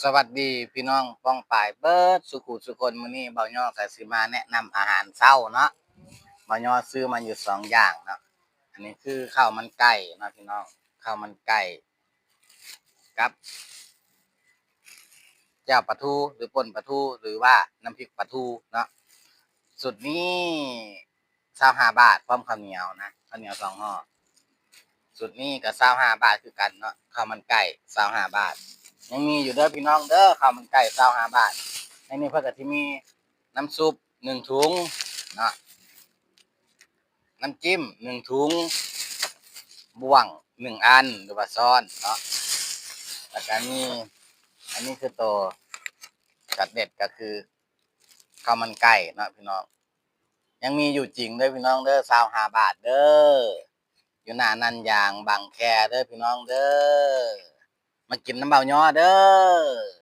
สวัสดีพี่น้องป้องปายเบิดสุขุสุคนมื้อนี้เบาย่อก็สิมาแนะนำอาหารเช้าเนาะเบาย่อซื้อมาอยู่2อย่างเนาะอันนี้คือข้าวมันไก่เนาะพี่น้องข้าวมันไก่กับแจ่วปลาทูหรือป่นปลาทูหรือว่าน้ำพริกปลาทูเนาะสุดนี้25บาทพร้อมข้าวเหนียวนะข้าวเหนียว2ห่อสุดนี้ก็25บาทคือกันเนาะข้าวมันไก่25บาทยังมีอยู่เด้อพี่น้องเด้อข้าวมันไก่25บาทในนี้เพิ่นก็สิมีน้ำซุป1ถุงเนาะน้ำจิ้ม1ถุงบ่วง1อันหรือว่าช้อนเนาะแล้วก็มีอันนี้คือตัวจัดเด็ดก็คือข้าวมันไก่เนาะพี่น้องยังมีอยู่จริงเด้อพี่น้องเด้อ25บาทเด้ออยู่หน้านันยางบางแคเด้อพี่น้องเด้อมากินน้ำเบาย้อเด้อ